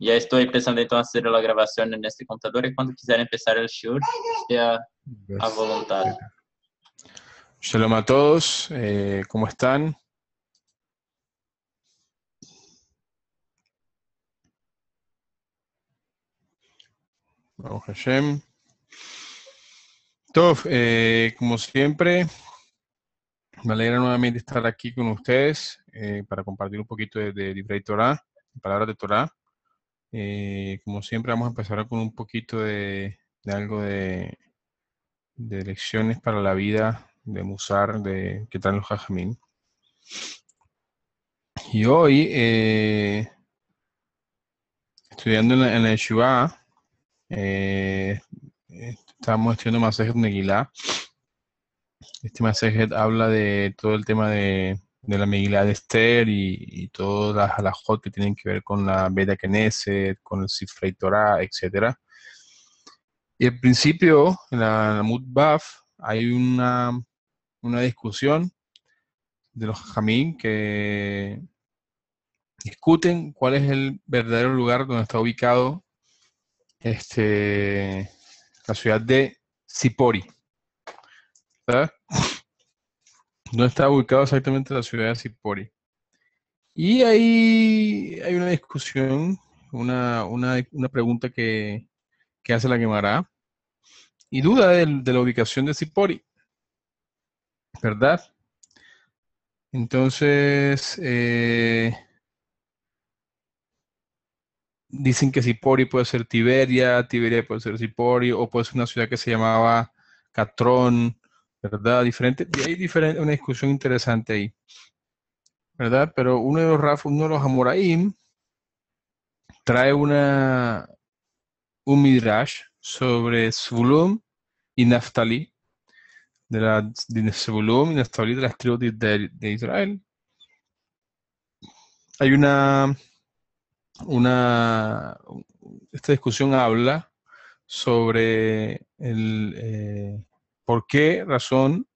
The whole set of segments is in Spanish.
Ya estoy empezando entonces a hacer la grabación en este computador y cuando quiser empezar el shoot, sea a voluntad. Shalom a todos, ¿cómo están? Baruch Hashem. Tov, como siempre, me alegra nuevamente estar aquí con ustedes para compartir un poquito de Divrei Torah, palabras de Torah. Como siempre, vamos a empezar con un poquito de algo de lecciones para la vida, de Musar, que traen los Jajamín. Y hoy, estudiando en la Yeshiva, estamos estudiando Masejet Megilá. Este Masejet habla de todo el tema de la Megilá de Esther y todas las halajot que tienen que ver con la Beta Knesset, con el Sifrei Torah, etc. Y al principio, en la Amud Baf, hay una discusión de los Jamín que discuten cuál es el verdadero lugar donde está ubicado la ciudad de Sipori, ¿verdad? ¿Dónde está ubicado exactamente la ciudad de Sipori? Y ahí hay una discusión, una pregunta que hace la Gemara y duda de la ubicación de Sipori, ¿verdad? Entonces, dicen que Sipori puede ser Tiberia, Tiberia puede ser Sipori, o puede ser una ciudad que se llamaba Catrón, ¿verdad? Una discusión interesante ahí, ¿verdad? Pero uno de los Amoraim trae un midrash sobre Zvulun y Naftali, de Zebulun y Naftali de las tribus de Israel. Hay esta discusión habla sobre por qué razón,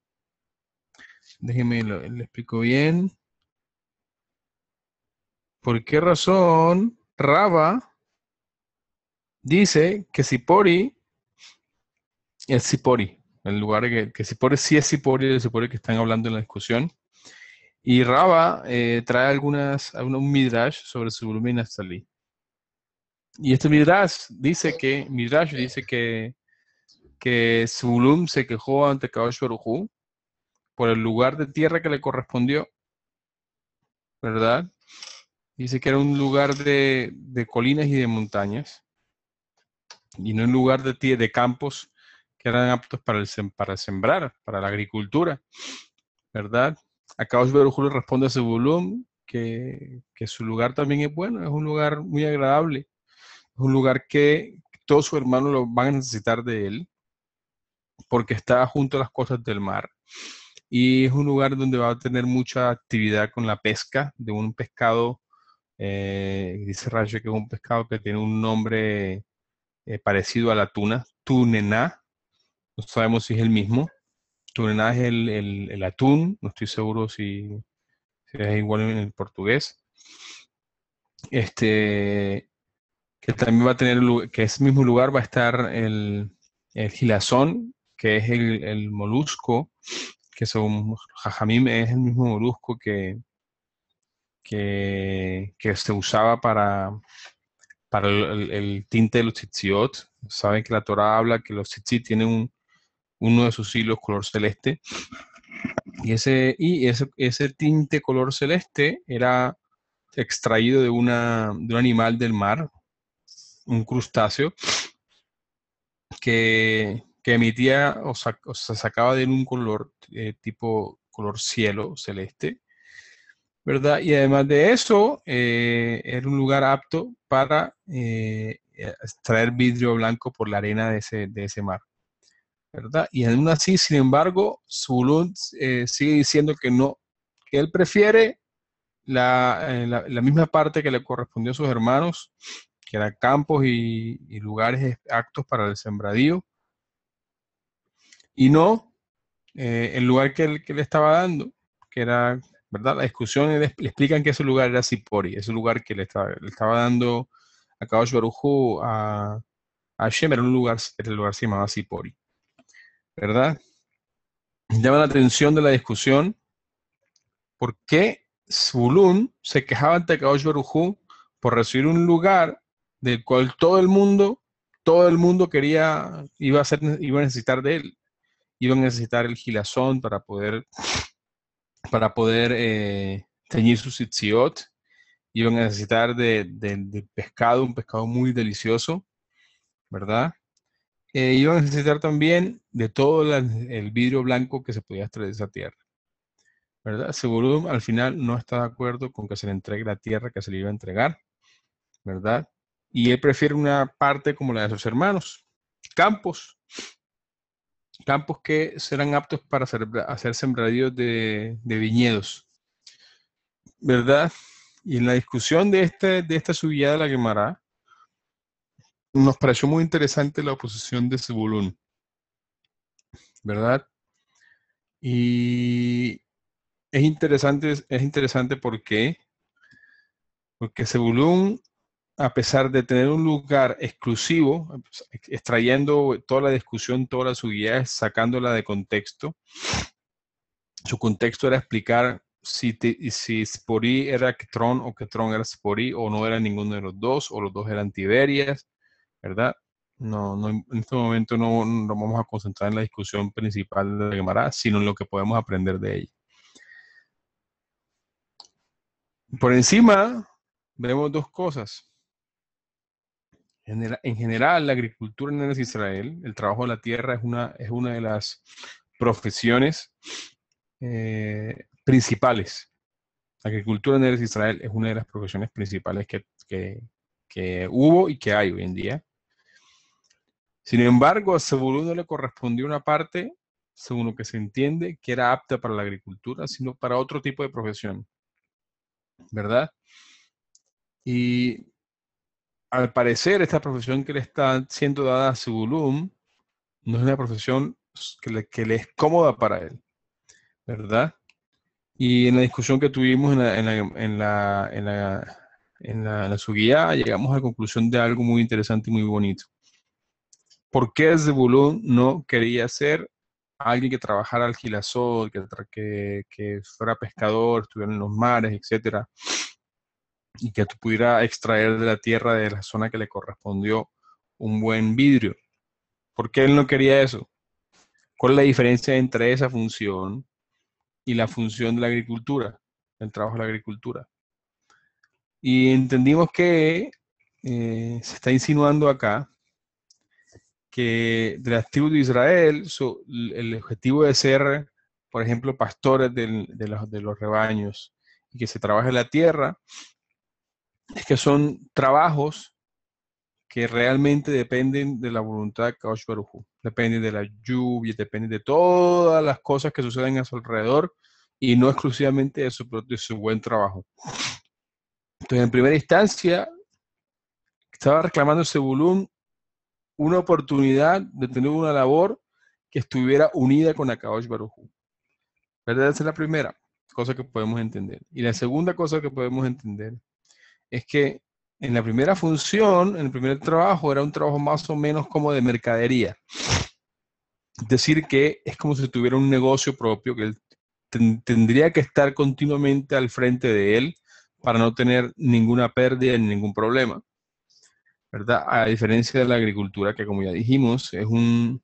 déjenme le explico bien, por qué razón Raba dice que Sipori es Sipori, el lugar que Sipori sí es Sipori, el Sipori que están hablando en la discusión. Y Raba trae un midrash sobre Zebulun y Naftali. Y este midrash dice que Zebulun se quejó ante Kadosh Baruj Hu por el lugar de tierra que le correspondió, ¿verdad? Dice que era un lugar de colinas y de montañas, y no un lugar de campos que eran aptos para sembrar, para la agricultura, ¿verdad? A Kadosh Baruj Hu le responde a Zebulun que su lugar también es bueno, es un lugar muy agradable, es un lugar que todos sus hermanos lo van a necesitar de él, porque está junto a las costas del mar. Y es un lugar donde va a tener mucha actividad con la pesca de un pescado, dice Rashi que es un pescado que tiene un nombre parecido a la tuna, tunená, no sabemos si es el mismo. Tunená es el atún, no estoy seguro si es igual en el portugués. Que también va a tener, que ese mismo lugar va a estar el gilazón, que es el molusco, que según Jajamim es el mismo molusco que se usaba para el tinte de los tzitziot. Saben que la Torah habla que los tzitzit tienen uno de sus hilos color celeste, y ese tinte color celeste era extraído de un animal del mar, un crustáceo, que emitía o se sacaba de un color tipo color cielo celeste, ¿verdad? Y además de eso, era un lugar apto para extraer vidrio blanco por la arena de ese mar, ¿verdad? Y aún así, sin embargo, Zulun sigue diciendo que no, que él prefiere la misma parte que le correspondió a sus hermanos, que eran campos y lugares aptos para el sembradío, y no el lugar que le estaba dando, que era, ¿verdad? La discusión, le explican que ese lugar era Sipori, ese lugar que le estaba dando Akadosh Baruj Hu a Hashem, el lugar se llamaba Sipori, ¿verdad? Llama la atención de la discusión por qué Zvulun se quejaba ante Akadosh Baruj Hu por recibir un lugar del cual todo el mundo iba a necesitar de él. Iba a necesitar el gilazón para poder teñir sus tzitziot. Iban a necesitar de pescado, un pescado muy delicioso, ¿verdad? Iban a necesitar también de todo el vidrio blanco que se podía extraer de esa tierra, ¿verdad? Seguro al final no está de acuerdo con que se le entregue la tierra que se le iba a entregar, ¿verdad? Y él prefiere una parte como la de sus hermanos, campos que serán aptos para hacer sembradíos de viñedos, ¿verdad? Y en la discusión de esta subida de la Gemara, nos pareció muy interesante la oposición de Zebulún, ¿verdad? Y es interesante porque Zebulún, a pesar de tener un lugar exclusivo, extrayendo toda la discusión, toda la subida, sacándola de contexto, su contexto era explicar si Sporí era Ketron o Ketron era Sporí, o no era ninguno de los dos, o los dos eran Tiberias, ¿verdad? No, en este momento no nos vamos a concentrar en la discusión principal de la Gemara, sino en lo que podemos aprender de ella. Por encima, vemos dos cosas. En general, la agricultura en Israel, el trabajo de la tierra, es una de las profesiones principales. La agricultura en Israel es una de las profesiones principales que hubo y que hay hoy en día. Sin embargo, a Zebulún no le correspondió una parte, según lo que se entiende, que era apta para la agricultura, sino para otro tipo de profesión, ¿verdad? Y al parecer, esta profesión que le está siendo dada a Zebulún no es una profesión que le es cómoda para él, ¿verdad? Y en la discusión que tuvimos en la subida, llegamos a la conclusión de algo muy interesante y muy bonito. ¿Por qué Zebulún no quería ser alguien que trabajara al girasol, que fuera pescador, estuviera en los mares, etcétera, y que pudiera extraer de la tierra de la zona que le correspondió un buen vidrio? ¿Por qué él no quería eso? ¿Cuál es la diferencia entre esa función y la función de la agricultura, el trabajo de la agricultura? Y entendimos que se está insinuando acá que de las tribus de Israel, el objetivo de ser, por ejemplo, pastores de los rebaños y que se trabaje la tierra, es que son trabajos que realmente dependen de la voluntad de Kadosh Baruj Hu, dependen de la lluvia, dependen de todas las cosas que suceden a su alrededor y no exclusivamente de su buen trabajo. Entonces, en primera instancia, estaba reclamando Zebulún una oportunidad de tener una labor que estuviera unida con Akadosh Baruj Hu. ¿Verdad? Esa es la primera cosa que podemos entender. Y la segunda cosa que podemos entender es que en la primera función, en el primer trabajo, era un trabajo más o menos como de mercadería. Es decir, que es como si tuviera un negocio propio, que él tendría que estar continuamente al frente de él para no tener ninguna pérdida ni ningún problema, ¿verdad? A diferencia de la agricultura, que como ya dijimos, es un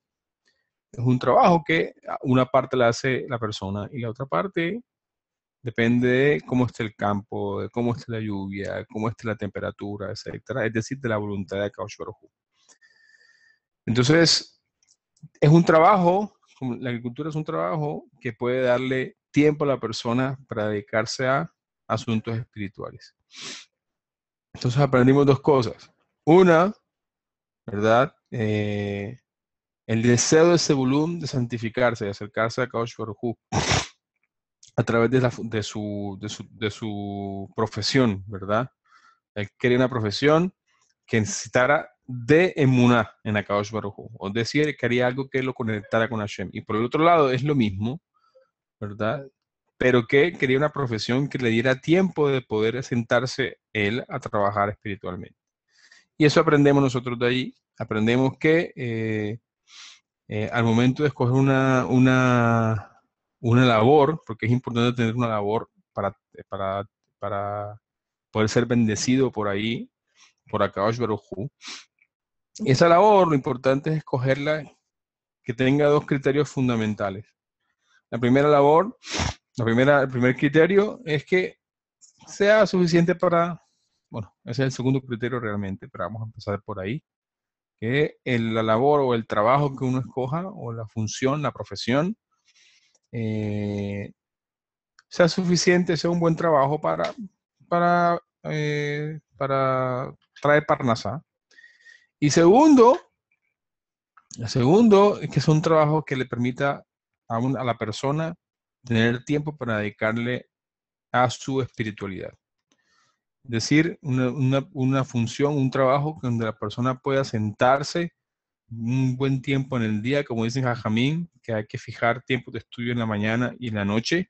trabajo que una parte la hace la persona y la otra parte depende de cómo esté el campo, de cómo esté la lluvia, cómo esté la temperatura, etcétera. Es decir, de la voluntad de Kadosh Baruj Hu. Entonces, es un trabajo, la agricultura es un trabajo que puede darle tiempo a la persona para dedicarse a asuntos espirituales. Entonces aprendimos dos cosas. Una, ¿verdad? El deseo de Zebulún de santificarse, de acercarse a Kadosh Baruj Hu a través de su profesión, ¿verdad? Él quería una profesión que necesitara de emuná en Akadosh Baruj Hu, o decir, quería algo que lo conectara con Hashem. Y por el otro lado es lo mismo, ¿verdad? Pero que quería una profesión que le diera tiempo de poder sentarse él a trabajar espiritualmente. Y eso aprendemos nosotros de ahí. Aprendemos que al momento de escoger una labor, porque es importante tener una labor para poder ser bendecido por ahí, por Akadosh Baruj Hu. Esa labor, lo importante es escogerla que tenga dos criterios fundamentales. El primer criterio es que sea suficiente para, bueno, ese es el segundo criterio realmente, pero vamos a empezar por ahí, que la labor o el trabajo que uno escoja, o la función, la profesión, sea suficiente, sea un buen trabajo para traer parnasá. Y segundo es que es un trabajo que le permita a la persona tener tiempo para dedicarle a su espiritualidad. Es decir, una función, un trabajo donde la persona pueda sentarse un buen tiempo en el día, como dicen Jajamín, que hay que fijar tiempo de estudio en la mañana y en la noche,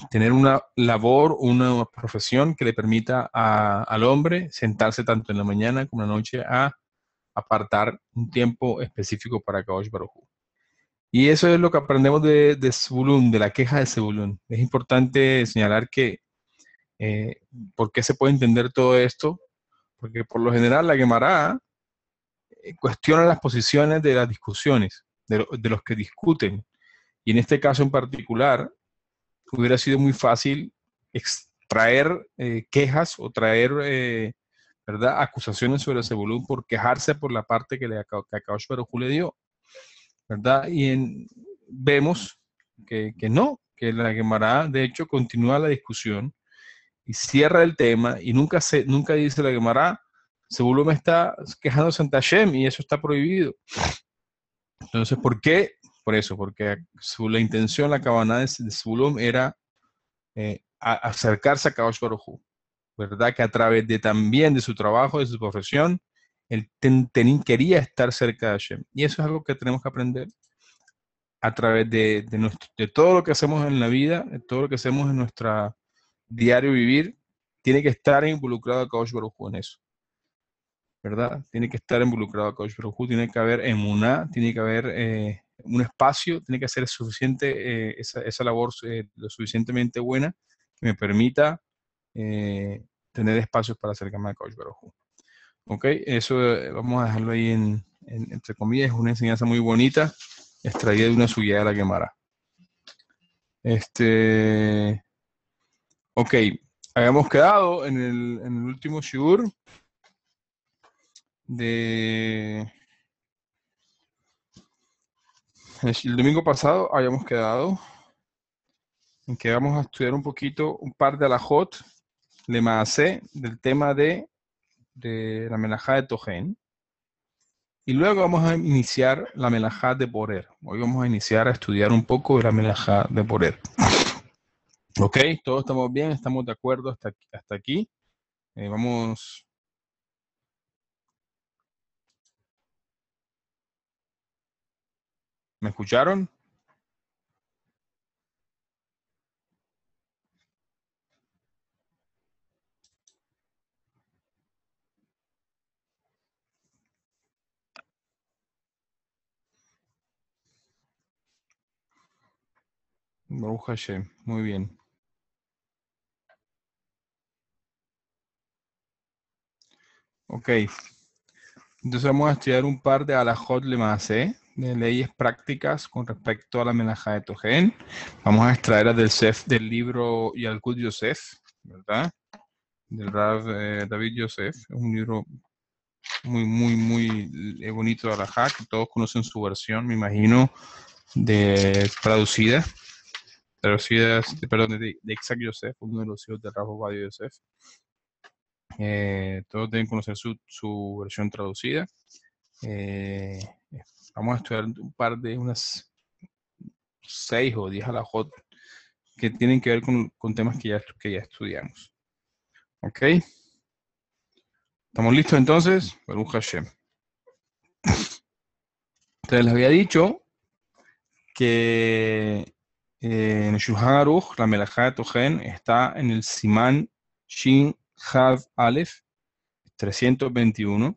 tener una labor, una profesión que le permita al hombre sentarse tanto en la mañana como en la noche a apartar un tiempo específico para Kadosh Baruj Hu. Y eso es lo que aprendemos de Zebulún, de la queja de Zebulún. Es importante señalar que ¿por qué se puede entender todo esto? Porque por lo general la Gemara cuestiona las posiciones de las discusiones, de los que discuten. Y en este caso en particular, hubiera sido muy fácil extraer quejas o traer ¿verdad? Acusaciones sobre Zebulún por quejarse por la parte que Akadosh Baruj Hu le dio, ¿verdad? Y vemos que no, que la Gemara de hecho continúa la discusión y cierra el tema y nunca dice la Gemara, Zebulún está quejándose ante Hashem y eso está prohibido. Entonces, ¿por qué? Por eso, porque la intención, la cabana de Zebulún era acercarse a Kadosh Baruj Hu, ¿verdad? Que a través también de su trabajo, de su profesión, él quería estar cerca de Hashem. Y eso es algo que tenemos que aprender a través de todo lo que hacemos en la vida, de todo lo que hacemos en nuestro diario vivir, tiene que estar involucrado a Kadosh Baruj Hu en eso, ¿verdad? Tiene que estar involucrado a Kadosh Baruj Hu, tiene que haber emuná, tiene que haber un espacio, tiene que ser suficiente, esa labor lo suficientemente buena que me permita tener espacios para acercarme a Kadosh Baruj Hu. Ok, eso vamos a dejarlo ahí entre comillas, es una enseñanza muy bonita, extraída de una sugya de la Gemara. Ok, habíamos quedado en el último shiur el domingo pasado habíamos quedado en que vamos a estudiar un poquito, un par de alajot, le maasé, del tema de la melajá de Tojen. Y luego vamos a iniciar la melajá de Borer. Hoy vamos a iniciar a estudiar un poco de la melajá de Borer. Ok, todos estamos bien, estamos de acuerdo hasta aquí. Vamos. ¿Me escucharon? Baruch Hashem, muy bien. Ok, entonces vamos a estudiar un par de alajot lemase, de leyes prácticas con respecto a la melajá de Tojen. Vamos a extraerlas del libro Yalkut Yosef, ¿verdad? Del Rav David Yosef. Es un libro muy, muy, muy bonito de alajá, que todos conocen su versión, me imagino, traducida, perdón, de Isaac Yosef, uno de los hijos de Rav Ovadia Yosef. Todos deben conocer su versión traducida. Vamos a estudiar un par de unas 6 o 10 alajot que tienen que ver con temas que ya estudiamos. ¿Ok? ¿Estamos listos entonces? Baruch Hashem. Entonces les había dicho que en el Shulchan Aruch, la melajá de Tojen está en el Simán Shin Hav Aleph, 321.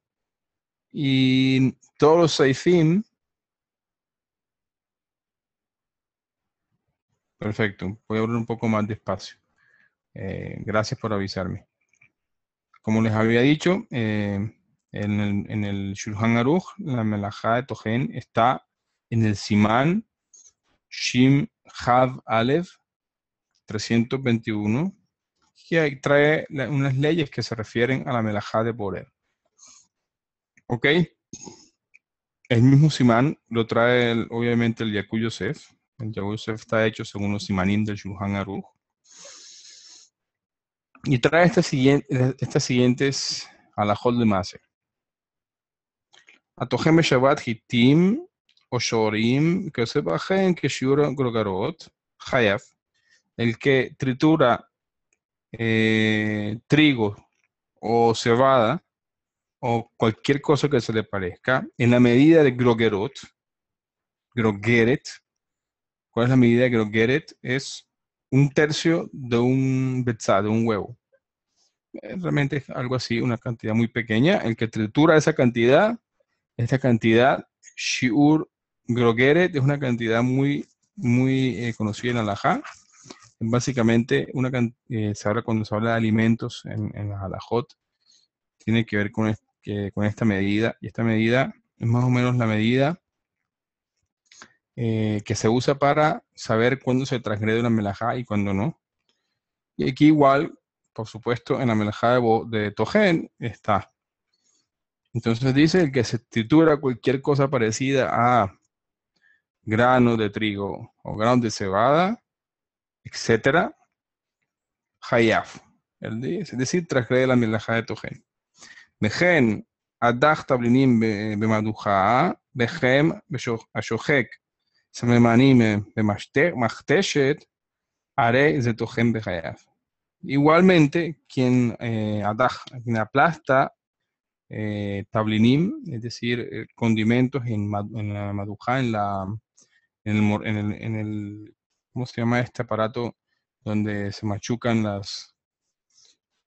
Y todos los seifim, perfecto, voy a hablar un poco más despacio. Gracias por avisarme. Como les había dicho, en el Shulchan Aruch, la melajá de Tojen está en el Simán Shim Hav Aleph 321, que ahí trae unas leyes que se refieren a la melajá de Borer. ¿Ok? El mismo Simán lo trae obviamente el Yaakov Yosef. El Yaakov Yosef está hecho según los Simanim del Shulchan Aruch. Y trae estas siguientes alajot de Mase. Atohem Shabbat Hitim o Shorim, que se bajen que Shiur Grogarot, Hayaf, el que tritura trigo o cebada o cualquier cosa que se le parezca en la medida de Grogeret. ¿Cuál es la medida de Grogeret? Es un tercio de un betzá, de un huevo. Realmente es algo así, una cantidad muy pequeña. El que tritura esta cantidad, Shiur Grogeret, es una cantidad muy conocida en Halajá. Básicamente, se habla cuando se habla de alimentos en las halajot, tiene que ver con esta medida, y esta medida es más o menos la medida que se usa para saber cuándo se transgrede una melajá y cuándo no. Y aquí igual, por supuesto, en la melajá de Tojen está. Entonces dice el que se tritura cualquier cosa parecida a grano de trigo o grano de cebada, etcétera, hayaf. Es decir, transgrede la melajá de Tojen. Vejen adach tablinim bemaduja, vejem ashojek samemanim bemachteshet, are ze Tojen behayaf. Igualmente, quien aplasta tablinim, es decir, condimentos en la maduja, en el, ¿cómo se llama este aparato donde se machucan las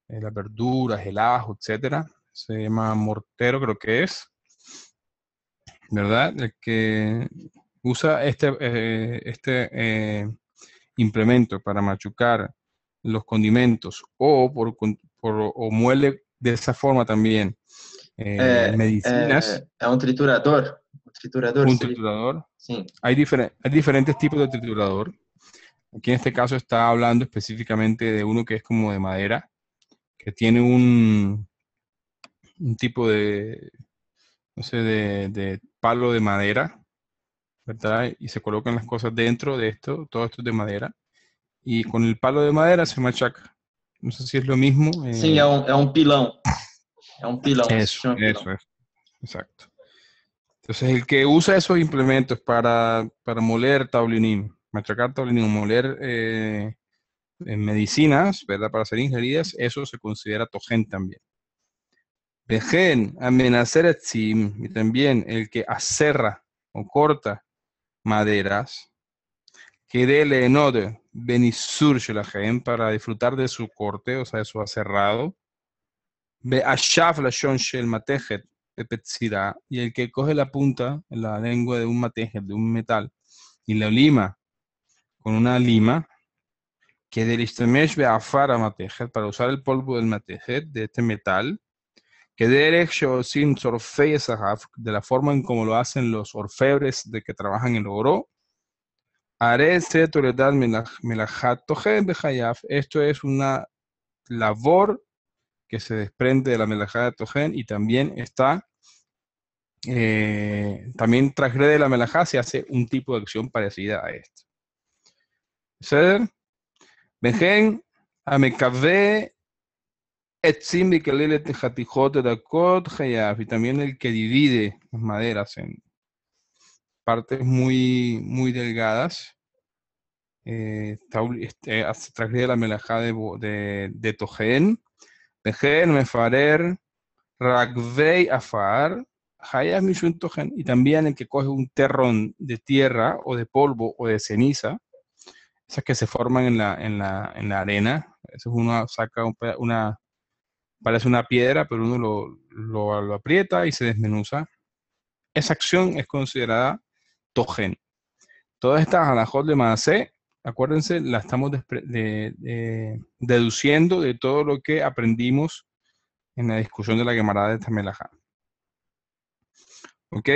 verduras, el ajo, etcétera? Se llama mortero, creo que es, ¿verdad? El que usa este implemento para machucar los condimentos o muele de esa forma también medicinas. É um triturador? Um triturador Un seria? triturador. Sim. Hay diferentes tipos de triturador. Aquí en este caso está hablando específicamente de uno que es como de madera, que tiene un tipo de, no sé, de palo de madera, ¿verdad? Y se colocan las cosas dentro de esto, todo esto es de madera, y con el palo de madera se machaca. No sé si es lo mismo. Sim, é um pilão. É um pilão, se Eso chama pilão. es, exacto. Entonces el que usa esos implementos para moler tablinim, machacar tablinim, moler en medicinas, ¿verdad? Para ser ingeridas, eso se considera tojen también. Vejen, amenacer etzim, y también el que aserra o corta maderas, que dele enode benisur shelahem, para disfrutar de su corte, o sea, de su aserrado. Ve ashaf la shon shel matejet de petzira, y el que coge la punta, la lengua de un matejet, de un metal, y la lima con una lima, que del istemesh ve afara matejet, para usar el polvo del matejet, de este metal, que derech sin sorfei sahaf, de la forma en como lo hacen los orfebres de que trabajan el oro. Haré se toledad melajat tojen behayaf. Esto es una labor que se desprende de la melajá de tojen y también también transgrede la melajá, se hace un tipo de acción parecida a esto. ¿Ceder? Vejen amekave etzim bikalelet jatijot dakot hayaf, y también el que divide las maderas en partes muy delgadas, transgrede la melajá de tojen. Vejen mefarer ragvei afar hayaf mishun tojen, y también el que coge un terrón de tierra o de polvo o de ceniza, esas que se forman en la arena, eso uno saca parece una piedra, pero uno lo aprieta y se desmenuza. Esa acción es considerada tojen. Todas estas halajot de Maaseh, acuérdense, la estamos deduciendo de todo lo que aprendimos en la discusión de la Gemara de esta melajá. ¿Ok?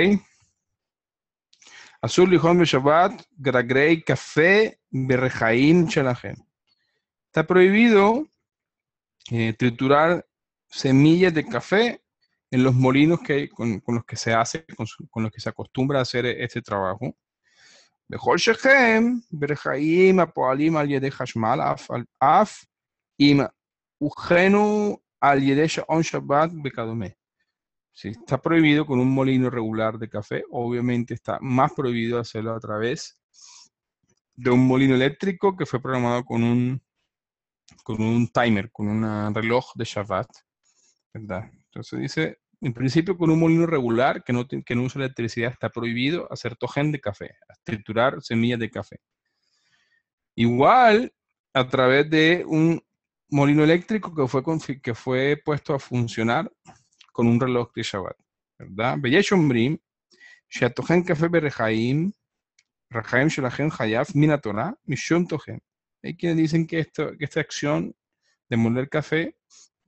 Azul lijón de Shabbat, gragrei, café, berrejaín, shalajem. Está prohibido triturar semillas de café en los molinos con los que se hace, con los que se acostumbra a hacer este trabajo. Bechol shechem, berrejaim, apoalim al yedei hashmal, af, im ujenu al yedei shaon Shabbat bekadome. Si está prohibido con un molino regular de café, obviamente está más prohibido hacerlo a través de un molino eléctrico que fue programado con un timer, con un reloj de Shabbat, ¿verdad? Entonces dice, en principio con un molino regular que no usa electricidad está prohibido hacer tojen de café, triturar semillas de café. Igual a través de un molino eléctrico que fue puesto a funcionar con un reloj de Shabbat, ¿verdad? Beyesh Ombrim, Sheatojen Café Berejaim, Rajaim Shelajem Hayaf, Mina Torah, Mishum Tojen. Hay quienes dicen que esta acción de moler café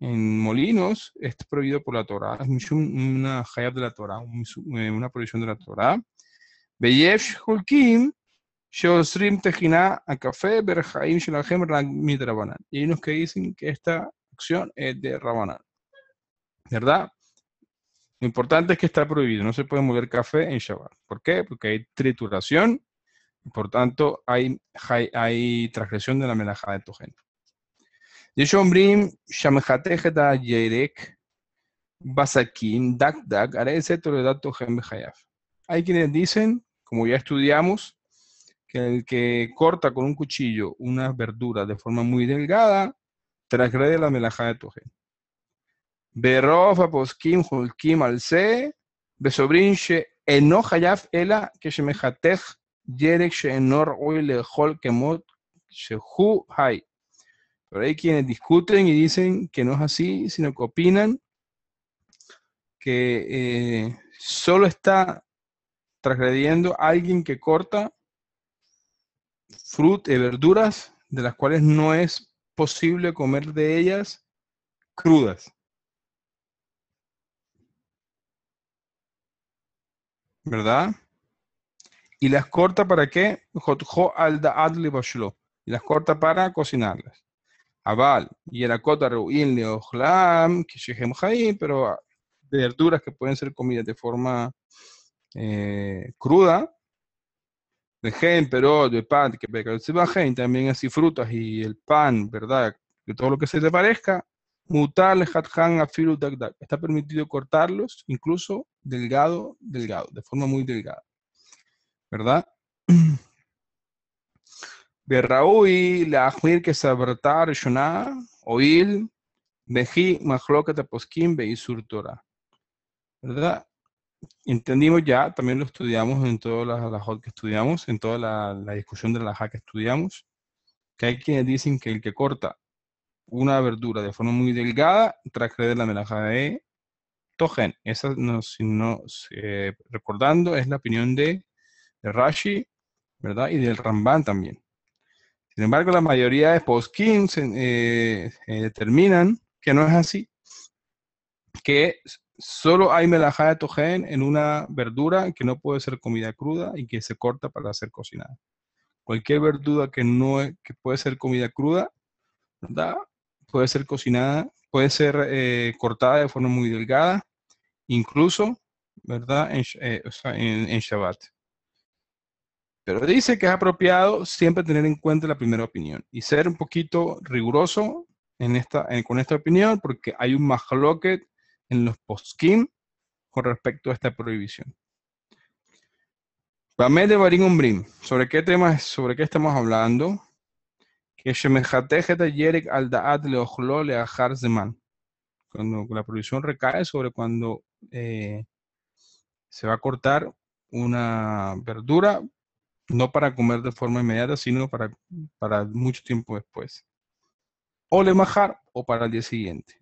en molinos es prohibido por la Torah, es Mishum, una Hayaf de la Torah, una prohibición de la Torah. Beyesh Hulkim, Sheosrim Tejina a Café Berejaim Shelajem Midrabanan. Y hay unos que dicen que esta acción es de Rabanan, ¿verdad? Lo importante es que está prohibido, no se puede moler café en Shabbat. ¿Por qué? Porque hay trituración y por tanto hay transgresión de la melajá de tojen. Yesh ombrim shamechatejeta yerek basakim dak arece toledat tojen bejayaf. Hay quienes dicen, como ya estudiamos, que el que corta con un cuchillo una verdura de forma muy delgada transgrede la melajá de tojen. Berov aposkim hulkim alse besobrin she eno hayaf ela que shemechatej yerek she enor oy lejol kemot shehu hay. Pero hay quienes discuten y dicen que no es así, sino que opinan que solo está transgrediendo a alguien que corta verduras de las cuales no es posible comer de ellas crudas. ¿Verdad? ¿Y las corta para qué? Y las corta para cocinarlas. Aval, y el acota reuin leojlam, que shehem jaim, pero verduras que pueden ser comidas de forma cruda, de gen, pero de pan, que y también así frutas y el pan, ¿verdad? Que todo lo que se te parezca, mutar lejatjan afilu dak. Está permitido cortarlos, incluso delgado, de forma muy delgada. ¿Verdad? Berraui, la ajmir que sabratar shona, oil, beji, mahloket poskim, beisur Torah. ¿Verdad? Entendimos ya, también lo estudiamos en todas las halajot que estudiamos, en toda la discusión de la halajá que estudiamos, que hay quienes dicen que el que corta una verdura de forma muy delgada transgrede la melajá de tojen. Esa, recordando, es la opinión de Rashi, ¿verdad? Y del Ramban también. Sin embargo, la mayoría de poskim determinan que no es así, que solo hay melajá de tojen en una verdura que no puede ser comida cruda y que se corta para ser cocinada. Cualquier verdura que puede ser comida cruda, ¿verdad? Puede ser cocinada, puede ser cortada de forma muy delgada, incluso, ¿verdad? En Shabbat. Pero dice que es apropiado siempre tener en cuenta la primera opinión y ser un poquito riguroso con esta opinión, porque hay un mahloket en los poskim con respecto a esta prohibición. Bamed de Barim Umbrim. ¿Sobre qué estamos hablando? Que Shemejatejeta Yerek al Daat Leochlo Leachar Zeman. Cuando la prohibición recae sobre cuando se va a cortar una verdura, no para comer de forma inmediata, sino para mucho tiempo después. O le majar, o para el día siguiente.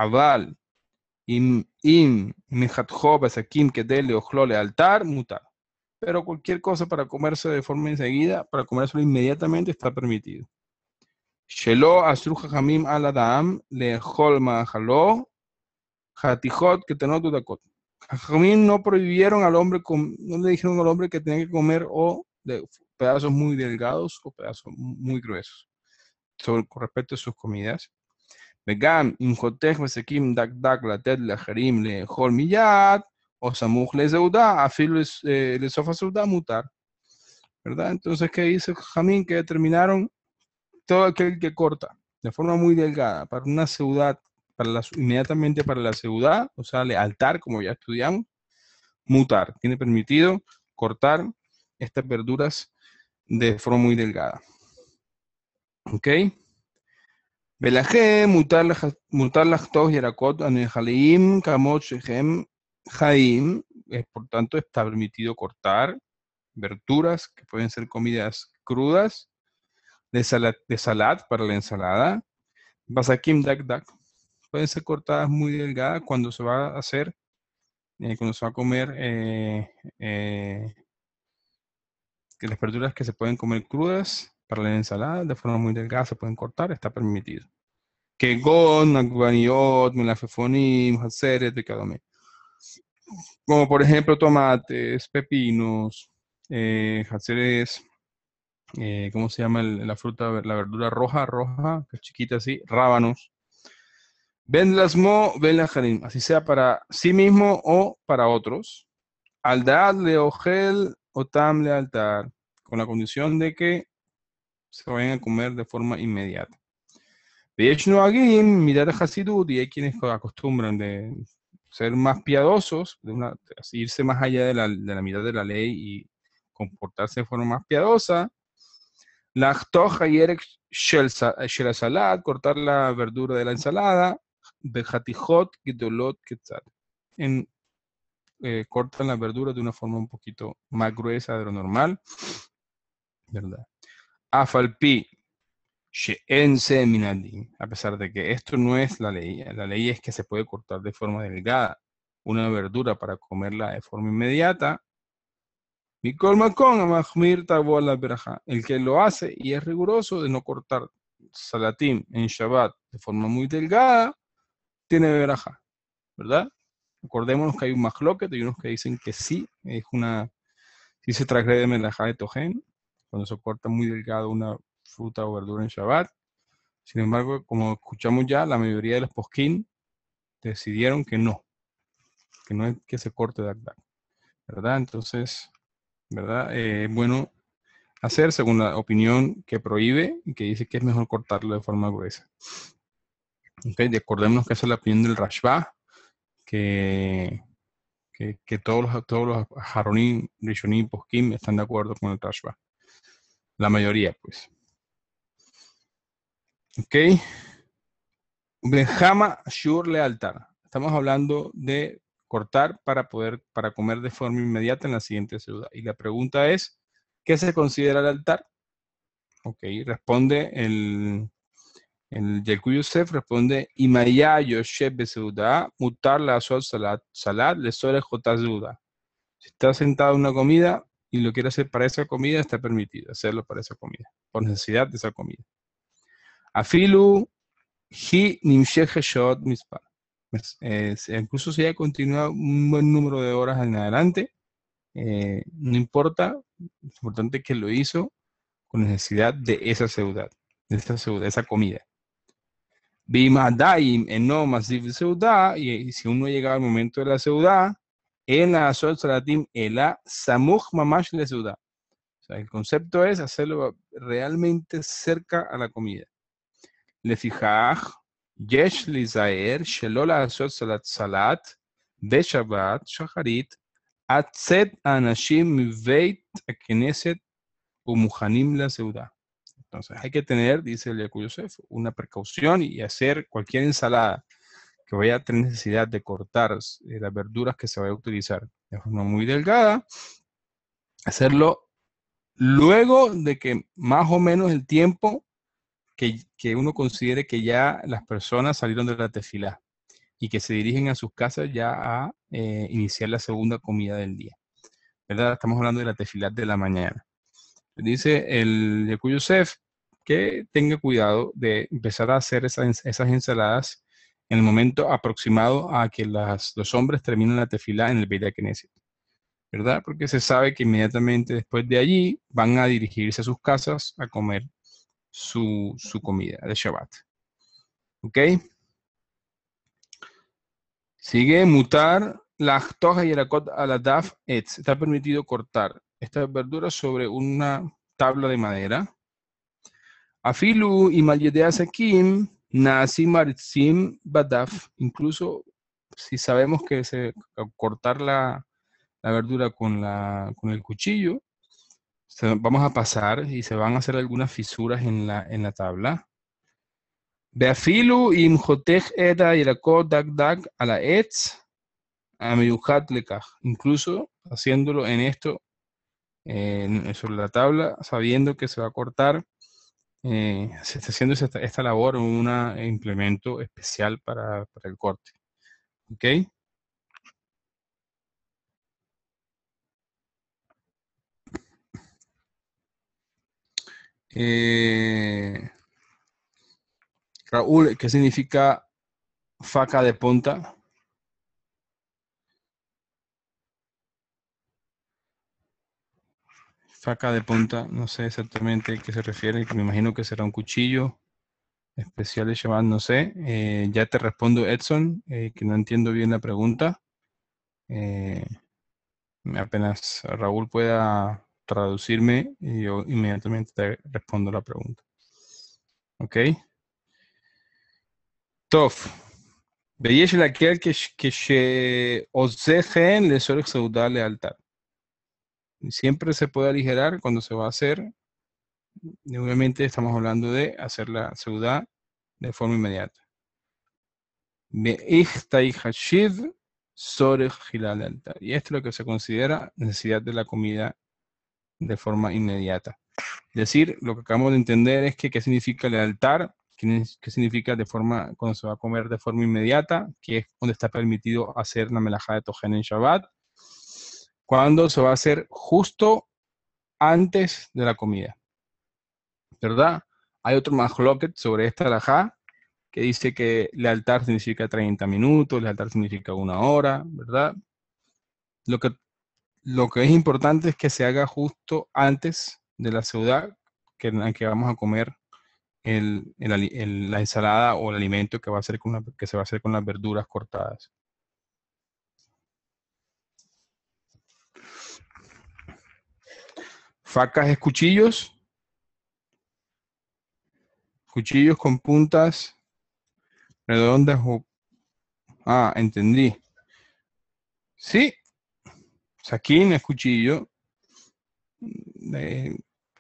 Aval, im, mijatjo, besakim, kedele, ojlo, lealtar, mutar. Pero cualquier cosa para comerse de forma enseguida, para comérselo inmediatamente, está permitido. Shelo asru jajamim al adam, leejol majaló, hatijot, que tenot dudakot. Jajamim no prohibieron al hombre, no le dijeron al hombre que tenía que comer o de pedazos muy delgados o pedazos muy gruesos. Con respecto a sus comidas. Vegam, imhotech, besekim, dak, latet, lejerim, leejol miyad, o samuj le zeuda, afil le sofa zeuda, mutar. ¿Verdad? Entonces, ¿qué dice Jamín? Que determinaron todo aquel que corta de forma muy delgada para una ciudad, inmediatamente para la ciudad, o sea, lealtar, como ya estudiamos, mutar. Tiene permitido cortar estas verduras de forma muy delgada. ¿Ok? Belajé, mutar las tos yarakot anejaleim, kamot shechem jaim. Por tanto, está permitido cortar verduras que pueden ser comidas crudas, de salad para la ensalada, basakim dak, pueden ser cortadas muy delgadas cuando se va a hacer, cuando se va a comer, que las verduras que se pueden comer crudas para la ensalada de forma muy delgada se pueden cortar, está permitido. Kegon, aguaniot, melafefonim, hatseret, becadome. Como por ejemplo tomates, pepinos, hatzeres, ¿cómo se llama la fruta, la verdura roja, que es chiquita así? Rábanos. Ben lasmo, ben lajarim, así sea para sí mismo o para otros. Aldad le ogel o tam le altar, con la condición de que se vayan a comer de forma inmediata. Veshno agim, mirar a Hasidut, y hay quienes acostumbran de ser más piadosos, irse más allá de la mitad de la ley y comportarse de forma más piadosa. La toja yerek shel salad, cortar la verdura de la ensalada. Bejatijot gidolot ketzad. Cortan la verdura de una forma un poquito más gruesa de lo normal, ¿verdad? Afalpi she'en seminadim, a pesar de que esto no es la ley es que se puede cortar de forma delgada una verdura para comerla de forma inmediata. El que lo hace y es riguroso de no cortar salatim en Shabbat de forma muy delgada, tiene verajá, ¿verdad? Recordémonos que hay un mahloket y unos que dicen que sí, sí se transgrede melajá de tojen, cuando se corta muy delgado una fruta o verdura en Shabbat. Sin embargo, como escuchamos ya, la mayoría de los posquín decidieron que no es que se corte de ¿verdad? Entonces, ¿verdad? Bueno hacer según la opinión que prohíbe y que dice que es mejor cortarlo de forma gruesa. Okay, recordémonos que esa es la opinión del Rashba, que todos los Haronim, Rishonim, Poskim están de acuerdo con el Rashba. La mayoría, pues. Ok. Benjama Shur Lealtar. Estamos hablando de cortar para comer de forma inmediata en la siguiente ciudad. Y la pregunta es, ¿qué se considera el altar? Ok, responde el Yelku Yosef, responde, Imaya Yosef Beseuda, mutar la azot salad, le sore jotazeuda. Si está sentado en una comida y lo quiere hacer para esa comida, está permitido hacerlo para esa comida, por necesidad de esa comida. Afilu hi nimshech shot mispar. Incluso si ya continúa un buen número de horas en adelante, no importa, es importante que lo hizo con necesidad de esa ciudad, de esa comida. Bimadaim en no masiv ciudad, y si uno llega al momento de la ciudad, en la azot salatim, ela samuch mamash la ciudad. O sea, el concepto es hacerlo realmente cerca a la comida. Le fijaj, yesh lizaer, shelola azot salat, de Shabbat, shacharit, atzet anashim miveit akeneset umuhanim la ciudad. Entonces hay que tener, dice el Yelku Yosef, una precaución y hacer cualquier ensalada que vaya a tener necesidad de cortar las verduras que se vaya a utilizar de forma muy delgada, hacerlo luego de que más o menos el tiempo que uno considere que ya las personas salieron de la tefilá. y que se dirigen a sus casas ya a iniciar la segunda comida del día. ¿Verdad? Estamos hablando de la tefilat de la mañana. Dice el Yekú Yosef que tenga cuidado de empezar a hacer esas ensaladas en el momento aproximado a que los hombres terminen la tefilá en el Beit HaKnesset, ¿verdad? Porque se sabe que inmediatamente después de allí van a dirigirse a sus casas a comer su comida de Shabbat. ¿Ok? Sigue mutar la toja y el akot aladaf etz. Está permitido cortar estas verduras sobre una tabla de madera. Afilu y malyedea sakim nasi maritzim badaf. Incluso si sabemos que cortar la verdura con el cuchillo, vamos a pasar y se van a hacer algunas fisuras en la tabla. Beafilu imhotech eda yirakot dag a la etz amiyuhat lekach. Incluso haciéndolo en esto, sobre la tabla, sabiendo que se va a cortar, se está haciendo esta labor en un implemento especial para el corte. ¿Ok? Raúl, ¿qué significa faca de punta? Faca de punta, no sé exactamente a qué se refiere, me imagino que será un cuchillo especial de Shabbat, no sé. Ya te respondo, Edson, que no entiendo bien la pregunta. Apenas Raúl pueda traducirme, y yo inmediatamente te respondo la pregunta. ¿Ok? Tof. ויש להקל כשעושה כן לצורך סעודה לאלתר. Siempre se puede aligerar cuando se va a hacer. Y obviamente estamos hablando de hacer la seudá de forma inmediata. Y esto es lo que se considera necesidad de la comida de forma inmediata. Es decir, lo que acabamos de entender es que qué significa el altar, qué significa cuando se va a comer de forma inmediata, que es donde está permitido hacer la melajá de Tojen en Shabbat, cuando se va a hacer justo antes de la comida. ¿Verdad? Hay otro mahloket sobre esta alajá que dice que el altar significa 30 minutos, el altar significa 1 hora, ¿verdad? Lo que es importante es que se haga justo antes de la seudá que vamos a comer la ensalada o el alimento que se va a hacer con las verduras cortadas. Facas es cuchillos. Cuchillos con puntas redondas o... Ah, entendí. Sí. Saquín es cuchillo.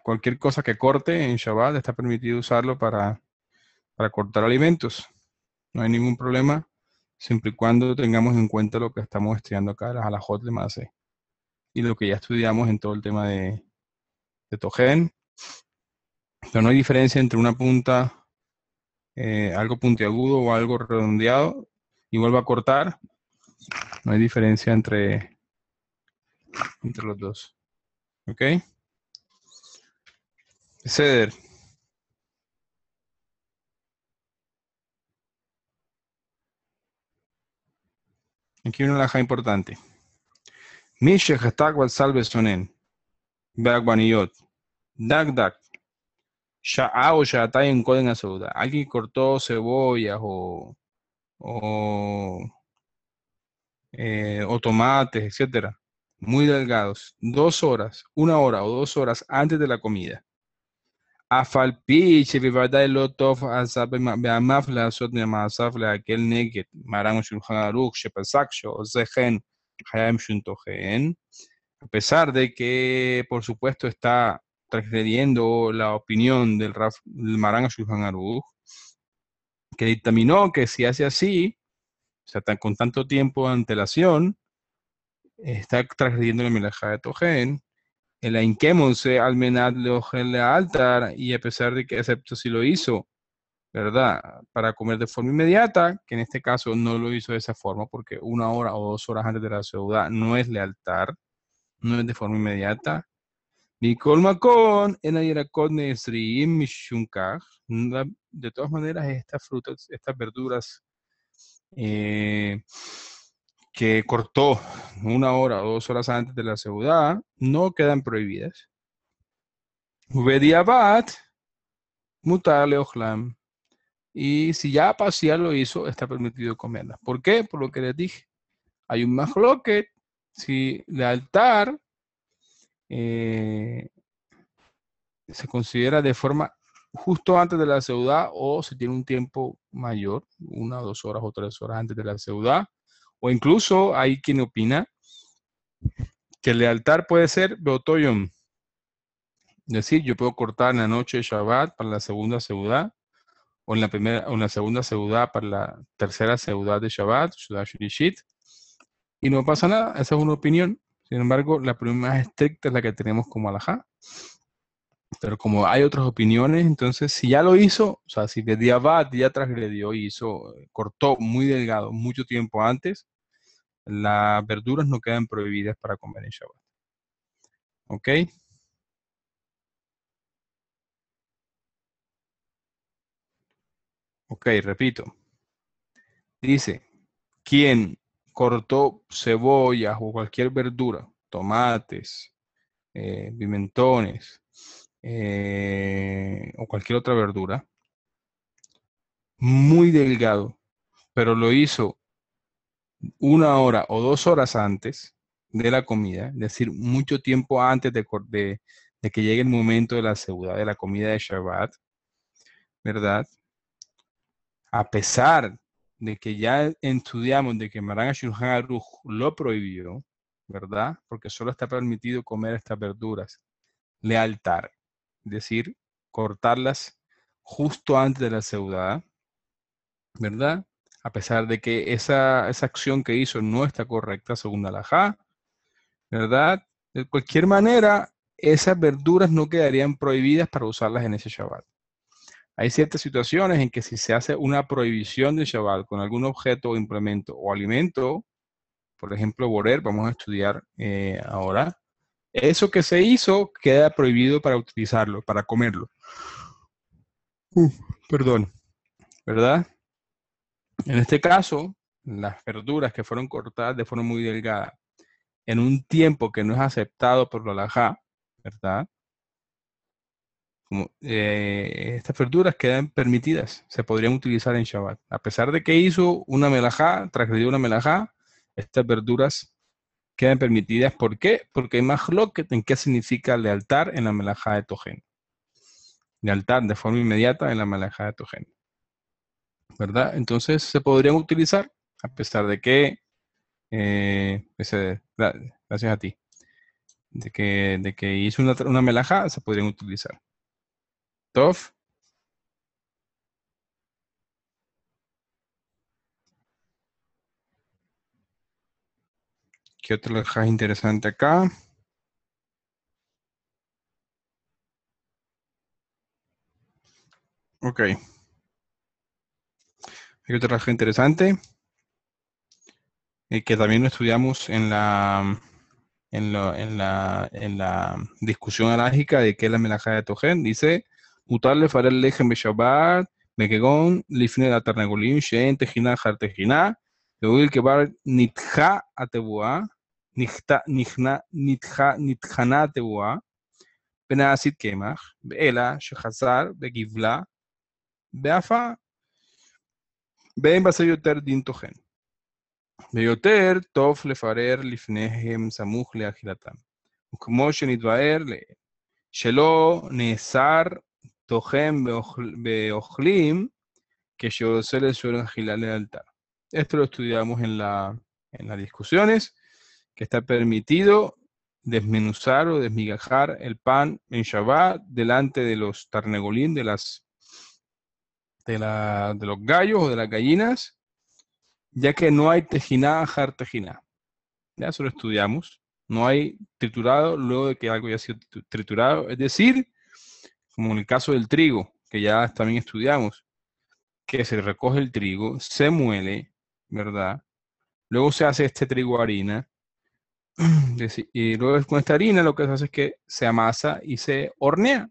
Cualquier cosa que corte en Shabbat está permitido usarlo para cortar alimentos. No hay ningún problema, siempre y cuando tengamos en cuenta lo que estamos estudiando acá, las halajot de Maaseh, y lo que ya estudiamos en todo el tema de Tojen. Pero no hay diferencia entre una punta, algo puntiagudo o algo redondeado, y vuelvo a cortar. No hay diferencia entre los dos. ¿Ok? Ceder. Aquí una halajá importante. Mishe hashtag wal salve sonen. Beagbaniyot. Dag. Sha'a o sha'atay en Koden Asauda. Alguien cortó cebollas o tomates, etcétera, muy delgados, 2 horas, 1 hora o 2 horas antes de la comida. Afalpi, shevivada elotov, asabe beamafla, sot meamasafla, aquel neget, maran shulchan aruch, shepasaksho, zehen, hayam shuntohen. A pesar de que, por supuesto, está transgrediendo la opinión del Maran Shulchan Aruch, que dictaminó que si hace así, o sea, con tanto tiempo de antelación, está transgrediendo la melajá de Tojen, el Ainkemonse almenad leojel altar, y a pesar de que, excepto si lo hizo ¿verdad? Para comer de forma inmediata, que en este caso no lo hizo de esa forma, porque 1 hora o 2 horas antes de la seudá no es lealtar, no es de forma inmediata. Mikol Makon, en Ayarakot Nesriim Mishunkaj. De todas maneras, estas frutas, estas verduras que cortó 1 hora o 2 horas antes de la seudá no quedan prohibidas. Ubediabat, Mutale Ojlam. Y si ya Pasía lo hizo, está permitido comerlas. ¿Por qué? Por lo que les dije. Hay un mahloket, si lealtar se considera de forma justo antes de la seudá o si tiene un tiempo mayor, 1, 2 horas o 3 horas antes de la seudá. O incluso hay quien opina que el lealtar puede ser beotoyom. Es decir, yo puedo cortar en la noche de Shabbat para la segunda seudá o en la segunda seudá para la tercera seudá de Shabbat, Seudat Shilishit, y no pasa nada, esa es una opinión. Sin embargo, la opinión más estricta es la que tenemos como alajá. Pero como hay otras opiniones, entonces si ya lo hizo, o sea, si de Diabat ya transgredió y hizo, cortó muy delgado mucho tiempo antes, las verduras no quedan prohibidas para comer en Shabbat. ¿Ok? Ok, repito. Dice, quien cortó cebollas o cualquier verdura, tomates, pimentones, o cualquier otra verdura, muy delgado, pero lo hizo 1 hora o 2 horas antes de la comida, es decir, mucho tiempo antes de que llegue el momento de la seudá, de la comida de Shabbat, ¿verdad? A pesar de que ya estudiamos de que Maran Shulchan Aruch lo prohibió, ¿verdad? Porque solo está permitido comer estas verduras, lealtar, es decir, cortarlas justo antes de la seudá, ¿verdad? A pesar de que esa acción que hizo no está correcta según Alajá, ¿verdad? De cualquier manera, esas verduras no quedarían prohibidas para usarlas en ese Shabbat. Hay ciertas situaciones en que si se hace una prohibición de Shabbat con algún objeto o implemento o alimento, por ejemplo, borer, vamos a estudiar ahora, eso que se hizo queda prohibido para utilizarlo, para comerlo. Perdón, ¿verdad? En este caso, las verduras que fueron cortadas de forma muy delgada en un tiempo que no es aceptado por la halajá, ¿verdad? Estas verduras quedan permitidas, se podrían utilizar en Shabbat. A pesar de que hizo una melajá, transgredió una melajá, estas verduras quedan permitidas. ¿Por qué? Porque hay más loquet en qué significa lealtar en la melajá de Tojen. Lealtar de forma inmediata en la melajá de Tojen. ¿Verdad? Entonces se podrían utilizar, a pesar de que, gracias a ti, de que hizo una melajá, se podrían utilizar. Tov. ¿Qué otro melajá interesante acá? Ok. Hay otro melajá interesante que también lo estudiamos en la discusión alágica de qué es la melajá de Tojen. Dice, mutarle farel lejem beshabbat, mekegon, lifne la tarnagolim, shen tejina jar tejina, lehuil kebar nitja atebua, nitjana atebua, benasit kemach, beela, shechazar, begivla, beafa, ben basayoter din Tojen. ביותר טוב לפרר לפניהם סמוך לאכילתם. וכמו שנתבאר שלא נאסר תוכן באוכלים כשעושה לשורת אכילה לאלתר. Esto lo estudiamos en las discusiones, que está permitido desmenuzar o desmigajar el pan en Shabbat delante de los tarnegolín, de los gallos o de las gallinas, ya que no hay tejiná, jar tejiná. Ya eso lo estudiamos. No hay triturado luego de que algo haya sido triturado. Es decir, como en el caso del trigo, que ya también estudiamos, que se recoge el trigo, se muele, ¿verdad? Luego se hace este trigo harina. Y luego con esta harina lo que se hace es que se amasa y se hornea,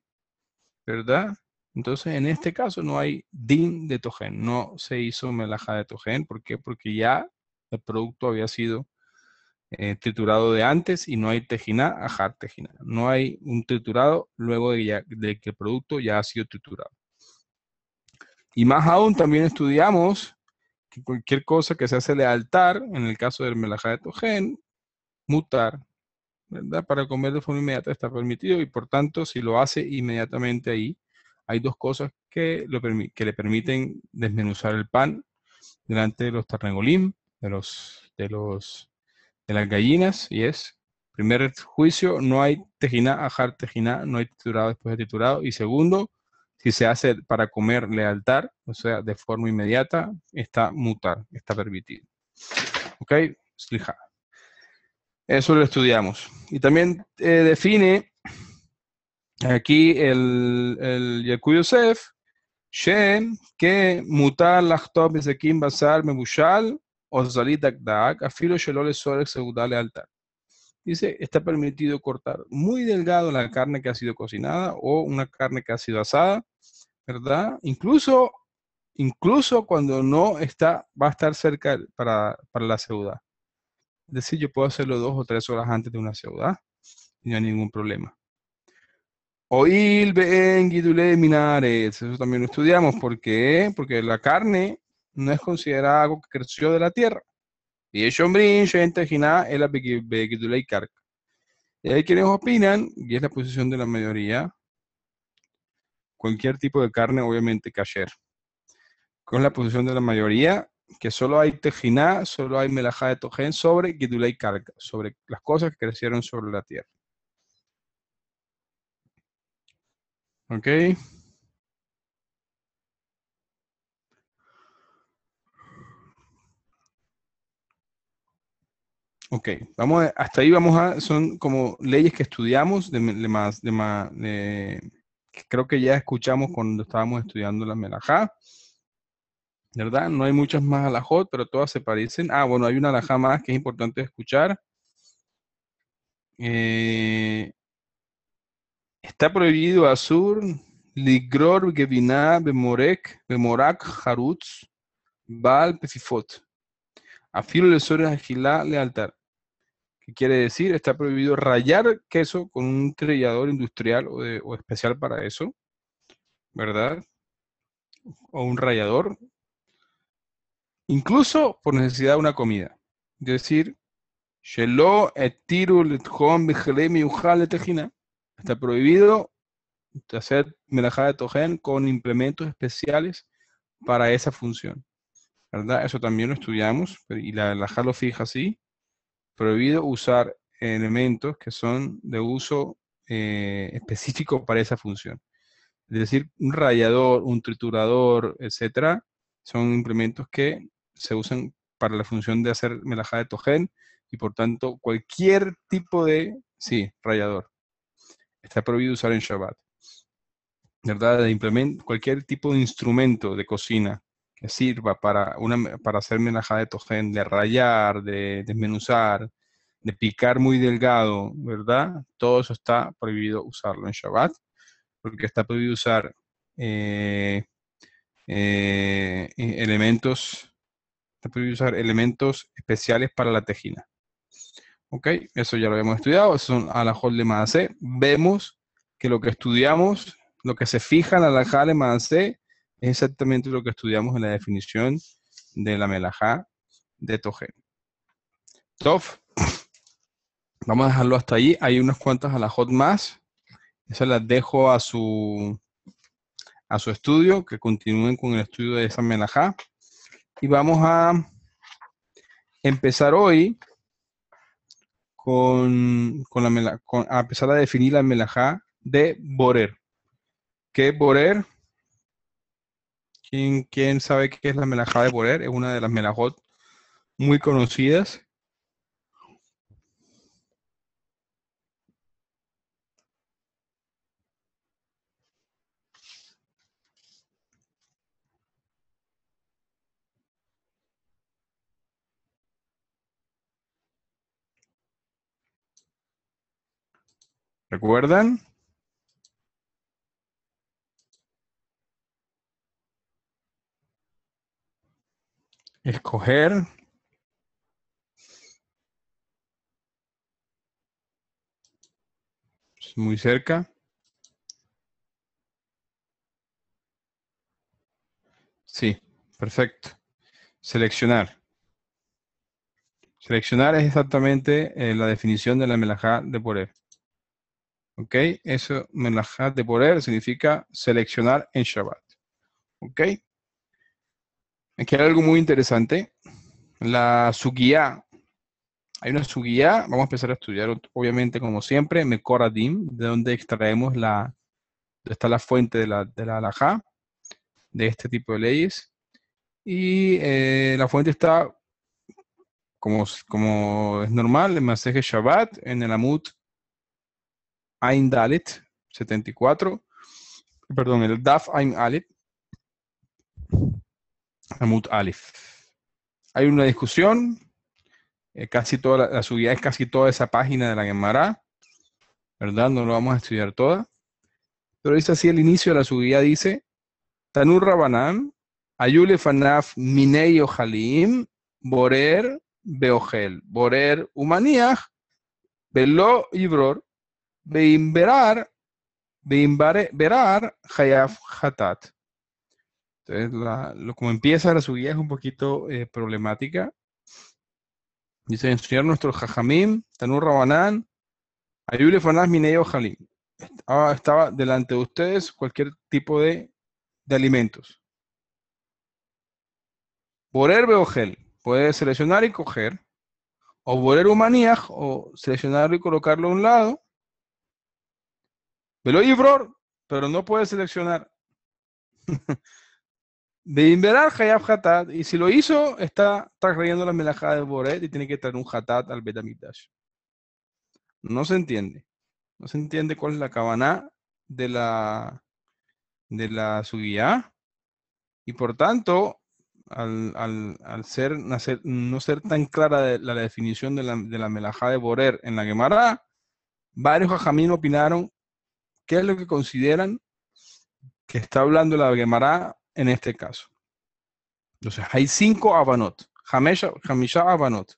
¿verdad? Entonces, en este caso no hay din de tojen, no se hizo melajá de tojen. ¿Por qué? Porque ya el producto había sido triturado de antes y no hay tejiná, ajar tejiná. No hay un triturado luego de que el producto ya ha sido triturado. Y más aún, también estudiamos que cualquier cosa que se hace de altar, en el caso del melajá de tojen, mutar, ¿verdad? Para comer de forma inmediata está permitido y por tanto, si lo hace inmediatamente ahí, hay dos cosas que le permiten desmenuzar el pan delante de los tarnagolim, de las gallinas, y es, primer juicio, no hay tejiná, ajar tejiná, no hay triturado después de triturado, y segundo, si se hace para comer lealtar, o sea, de forma inmediata, está mutar, está permitido. ¿Ok? Slija. Eso lo estudiamos. Y también define aquí el Yaku Yosef, que mutar lachtob bezekim basar mebushal o zalit dakdak, afilo shelo lesorek segudá lealtar. Dice, está permitido cortar muy delgado la carne que ha sido cocinada o una carne que ha sido asada, ¿verdad? Incluso cuando no está, va a estar cerca para la seudá. Es decir, yo puedo hacerlo 2 o 3 horas antes de una seudá y no hay ningún problema. Oil ben gidule minares, eso también lo estudiamos. ¿Por qué? Porque la carne no es considerada algo que creció de la tierra. Y el shombrin, gente jiná, es la begidule karka. Y hay quienes opinan, y es la posición de la mayoría, cualquier tipo de carne, obviamente kasher. Con la posición de la mayoría, que solo hay tejiná, solo hay melajá de tojen sobre gidulei karka, sobre las cosas que crecieron sobre la tierra. ¿Ok? Ok, hasta ahí son como leyes que estudiamos, que creo que ya escuchamos cuando estábamos estudiando la melajá, ¿verdad? No hay muchas más alajot, pero todas se parecen. Ah, bueno, hay una alajá más que es importante escuchar. Está prohibido Azur, Ligror, Geviná, Bemorak, Harutz, Baal, Pefifot. Afilo le sobre agilá le altar. ¿Qué quiere decir? Está prohibido rallar queso con un trillador industrial o especial para eso, ¿verdad? O un rallador, incluso por necesidad de una comida. Es decir, Shelo etiru letchom bichelemi ujal letejina. Está prohibido hacer melajá de tojen con implementos especiales para esa función, ¿verdad? Eso también lo estudiamos y la halajá lo fija así. Prohibido usar elementos que son de uso específico para esa función. Es decir, un rallador, un triturador, etcétera, son implementos que se usan para la función de hacer melajá de tojen y por tanto cualquier tipo de, sí, rallador, está prohibido usar en Shabbat. ¿Verdad? Cualquier tipo de instrumento de cocina que sirva para hacer melajá de tojen, de rallar, de desmenuzar, de picar muy delgado, ¿verdad? Todo eso está prohibido usarlo en Shabbat, porque está prohibido usar elementos, está prohibido usar elementos especiales para la tejina. ¿Ok? Eso ya lo habíamos estudiado, eso son alajot de Maaseh. Vemos que lo que estudiamos, lo que se fija en la alajá de Maaseh, es exactamente lo que estudiamos en la definición de la melajá de Tojen. Tov, vamos a dejarlo hasta ahí. Hay unas cuantas alajot más. Esas las dejo a su estudio, que continúen con el estudio de esa melajá. Y vamos a empezar hoy a empezar a definir la melajá de Borer. ¿Qué es Borer? ¿Quién sabe qué es la melajá de Borer? Es una de las melajot muy conocidas. ¿Recuerdan? Escoger. Muy cerca. Sí, perfecto. Seleccionar. Seleccionar es exactamente la definición de la melajá de poder. ¿Ok? Eso, melajá de poder significa seleccionar en Shabbat. ¿Ok? Aquí hay algo muy interesante. La sugiá. Hay una sugiá. Vamos a empezar a estudiar, obviamente, como siempre, Mekoradim, de donde extraemos donde está la fuente de la halajá, de este tipo de leyes. Y la fuente está, como es normal, en Maseje Shabbat, en el Amud Ain Dalet 74, perdón, el Daf Ain Aleph, Amud Aleph. Hay una discusión, casi toda la subida es casi toda esa página de la Gemara, ¿verdad? No lo vamos a estudiar toda, pero dice así el inicio de la subida, dice, Tanur Rabanán, Ayule Fanaf Minei Ojalim, Borer Beogel, Borer Umaniach, Belo Ibror, Beimberar, Beimberar Hayaf Hatat. Entonces, como empieza la subida es un poquito problemática. Dice, enseñar nuestro Jajamim, Tanur Rabanán, Ayule Fanaf Minei Ojalim. Estaba delante de ustedes cualquier tipo de alimentos. Borer Beogel, puede seleccionar y coger. O borer humaniaj, o seleccionarlo y colocarlo a un lado. Velo Ibror, pero no puede seleccionar. De Inverar Hayab Hatat, y si lo hizo, está trayendo la melajá de Boret y tiene que traer un Hatat al Betamikdash. No se entiende. No se entiende cuál es la kavaná de la subía. Y por tanto, al no ser tan clara la definición de la melajá de Borer en la Gemara, varios jajamín opinaron qué es lo que consideran que está hablando la Gemara en este caso. Entonces, hay 5 abanot, Hamisha abanot,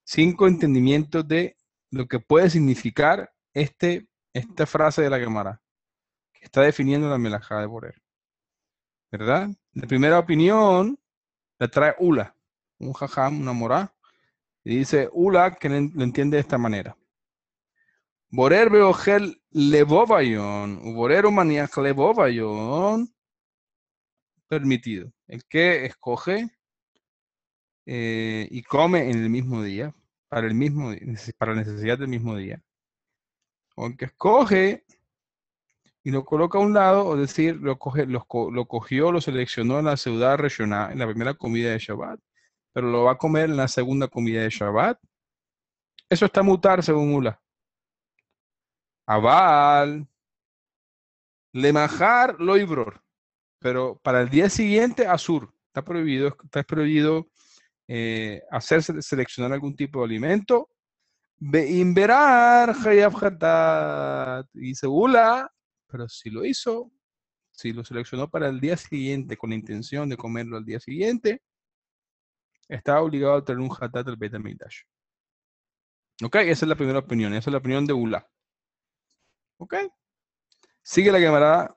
5 entendimientos de lo que puede significar esta frase de la Gemara, que está definiendo la melajá de Borer. ¿Verdad? La primera opinión la trae Ula, un jajam, una morá, y dice Ula que lo entiende de esta manera. Borer beogel levovayon, borer umaniach levovayon, permitido. El que escoge y come en el mismo día, para la necesidad del mismo día. O el que escoge y lo coloca a un lado, es decir, lo cogió, lo seleccionó en la ciudad regional, en la primera comida de Shabbat, pero lo va a comer en la segunda comida de Shabbat. Eso está mutar según Ula. Abal, lemajar lo ibror. Pero para el día siguiente, Azur. Está prohibido seleccionar algún tipo de alimento. Beimberar Hayab Hatat. Dice Ula, pero si lo hizo, si lo seleccionó para el día siguiente con la intención de comerlo al día siguiente, está obligado a tener un Hatat al Beit HaMikdash. Ok, esa es la primera opinión. Esa es la opinión de Ula. Ok. Sigue la Gemara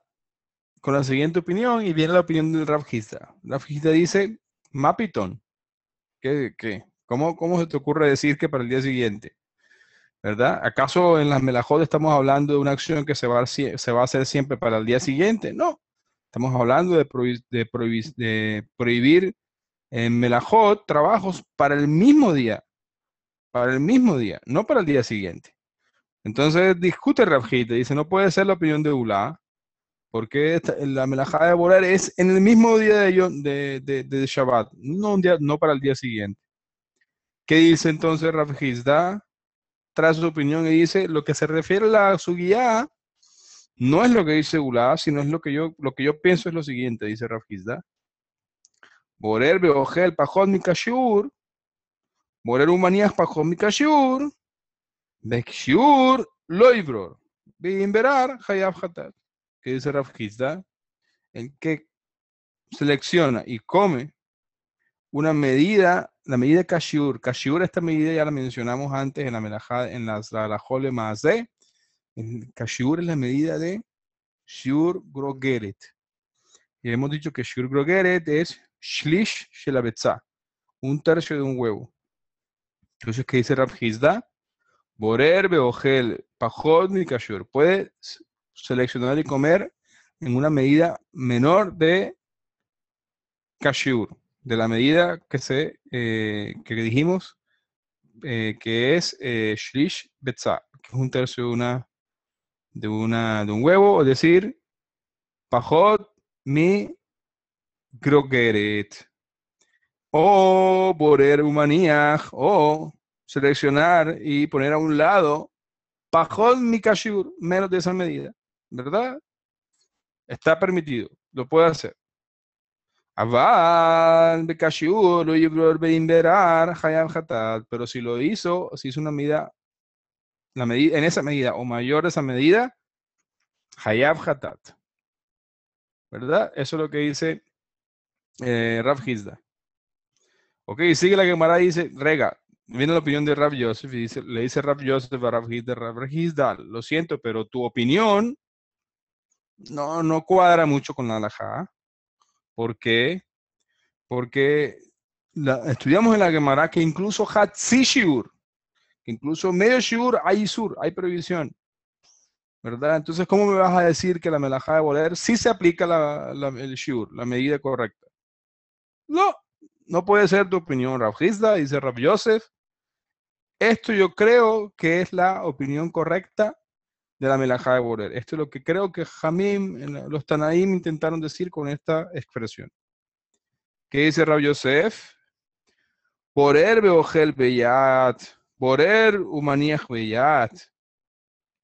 con la siguiente opinión y viene la opinión del Rav Hizda. Rav Hizda dice, Mapitón. ¿Cómo se te ocurre decir que para el día siguiente? ¿Verdad? ¿Acaso en las melajot estamos hablando de una acción que se va a hacer siempre para el día siguiente? No. Estamos hablando de prohibir en melajot trabajos para el mismo día. Para el mismo día, no para el día siguiente. Entonces discute Rav Hizda, dice, no puede ser la opinión de Ula, porque la melajá de Borer es en el mismo día de Shabbat, no para el día siguiente. ¿Qué dice entonces Rav Hizda? Tras su opinión y dice, lo que se refiere a la sugiá no es lo que dice Ula, sino es lo que yo pienso es lo siguiente, dice Rav Hizda. Borer beogel pajot mikashur, Borer umaniach pajot mikashur, Bekshiur loibror. Beimberar hayab hatat. Que dice Rav Hizda, el que selecciona y come una medida, la medida kashiur. Kashiur, esta medida ya la mencionamos antes en la melajá, en la Zalajole Maaseh. Kashiur es la medida de shiur grogeret. Y hemos dicho que shiur grogeret es shlish shelabetzah, un tercio de un huevo. Entonces, ¿qué dice Rav Hizda? Borer beogel pajot mi kashiur. Puede seleccionar y comer en una medida menor de kashiur, de la medida que dijimos que es shlish betzah, que es un tercio de un huevo, es decir, pajot mi grogeret. O borer humaniach, o seleccionar y poner a un lado pajot mi kashiur, menos de esa medida, ¿verdad? Está permitido, lo puede hacer. Aval, bekashiur, lo yibror beimberar, hayab hatat. Pero si lo hizo, si hizo una medida, en esa medida o mayor de esa medida, hayab hatat. ¿Verdad? Eso es lo que dice Rav Hizda. Ok, sigue la Gemara, dice, rega, viene la opinión de Rav Yosef y le dice Rav Yosef a Rav Hizda, lo siento, pero tu opinión no cuadra mucho con la halajá. ¿Por qué? Porque estudiamos en la Gemara que incluso Hatzi Shiur, que incluso medio Shiur hay Isur, hay prohibición, ¿verdad? Entonces, ¿cómo me vas a decir que la melajá de boler sí se aplica el Shiur, la medida correcta? No puede ser tu opinión, Rav Hizda, dice Rav Yosef. Esto yo creo que es la opinión correcta de la melajá de boler. Esto es lo que creo que Jamim, los Tanaim intentaron decir con esta expresión. ¿Qué dice Rav Yosef? Borer beogel beyat, borer umaniach beyat,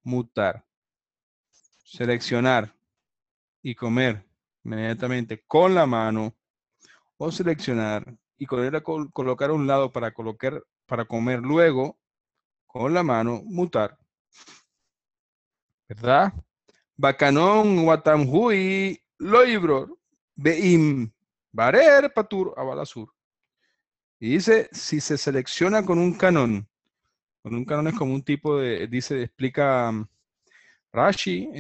mutar. Seleccionar y comer inmediatamente con la mano, o seleccionar y colocar a un lado para comer luego con la mano, mutar. ¿Verdad? Bacanón watamhui loibror beim barer patur abalasur. Y dice, si se selecciona con un canón es como un tipo de, explica Rashi,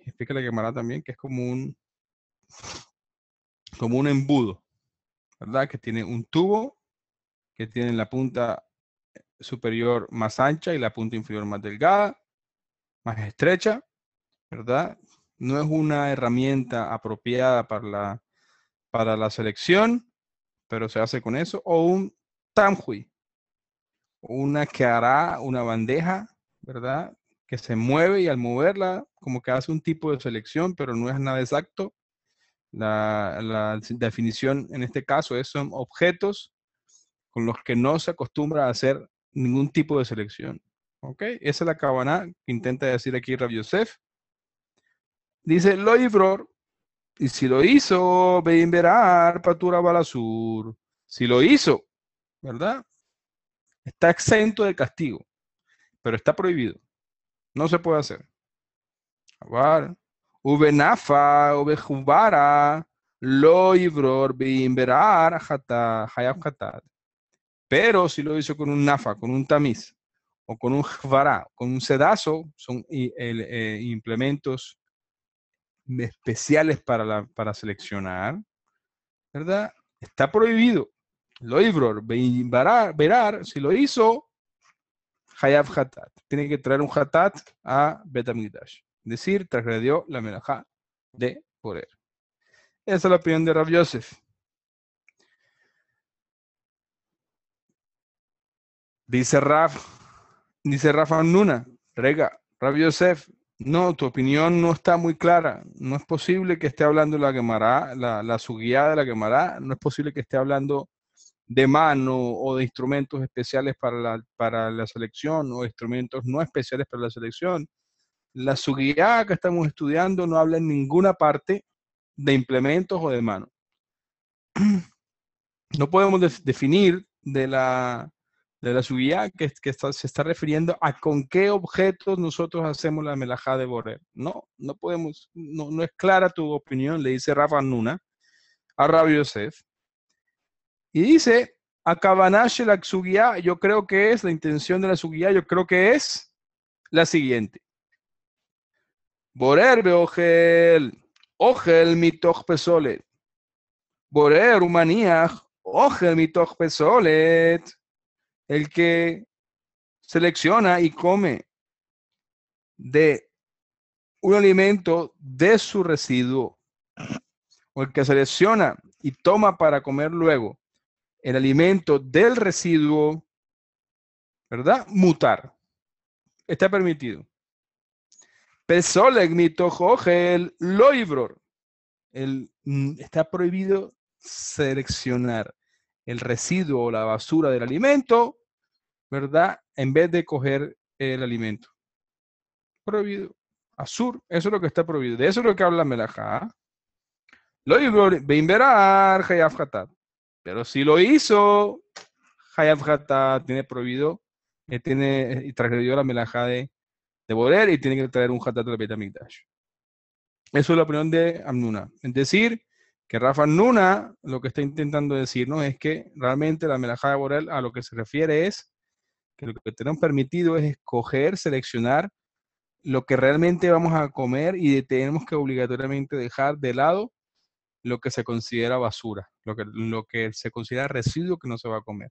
explica la Gemara también, que es como un embudo, ¿verdad? Que tiene un tubo, que tiene la punta superior más ancha y la punta inferior más delgada, más estrecha, ¿verdad? No es una herramienta apropiada para la selección, pero se hace con eso, o un tamhui, una que hará una bandeja, ¿verdad? Que se mueve y al moverla como que hace un tipo de selección, pero no es nada exacto. La definición en este caso son objetos con los que no se acostumbra a hacer ningún tipo de selección. ¿Ok? Esa es la Kavaná que intenta decir aquí Rav Yosef. Dice, lo ibror, y si lo hizo, beimberar patura balasur. Si lo hizo, ¿verdad? Está exento de castigo, pero está prohibido. No se puede hacer. Ubenafa, ubejubara, lo ibror, beimberar, hayab hatat. Pero si lo hizo con un nafa, con un tamiz, o con un jvará, con un sedazo, son implementos especiales para seleccionar, ¿verdad? Está prohibido. Lo ibror, verar, si lo hizo, hayab hatat. Tiene que traer un hatat a Betamigdash. Es decir, transgredió la melajá de poder. Esa es la opinión de Rav Yosef. Dice Rafa Nuna, rega, Rav Yosef, no, tu opinión no está muy clara. No es posible que esté hablando la Gemara, la suguía de la Gemara, no es posible que esté hablando de mano o de instrumentos especiales para la selección o instrumentos no especiales para la selección. La suguía que estamos estudiando no habla en ninguna parte de implementos o de mano. No podemos definir de la de la sugía se está refiriendo a con qué objetos nosotros hacemos la melajá de borer. No, no podemos, no es clara tu opinión, le dice Rav Nuna a Rabbi Yosef. Y dice, Akabanash la sugía, yo creo que es, la intención de la sugía, yo creo que es la siguiente. Borer beogel, ogel mitoch pesolet. Borer umaniach, ogel mitoch pesolet. El que selecciona y come de un alimento de su residuo, o el que selecciona y toma para comer luego el alimento del residuo, ¿verdad? Mutar. Está permitido. Pesoleg mitochogel loibror. Está prohibido seleccionar el residuo o la basura del alimento, ¿verdad? En vez de coger el alimento. Prohibido. Asur, eso es lo que está prohibido. De eso es lo que habla Melajá. Loibror, Beinberar, Hayav Hatat. Pero si lo hizo, Hayav Hatat tiene prohibido, y transgredió la Melajá de borer y tiene que traer un Hatat del Beit HaMikdash. Eso es la opinión de Amnuna. Es decir, que Rafa Nuna lo que está intentando decirnos es que realmente la melajá de borer a lo que se refiere es que lo que tenemos permitido es escoger, seleccionar lo que realmente vamos a comer y tenemos que obligatoriamente dejar de lado lo que se considera basura, lo que se considera residuo que no se va a comer.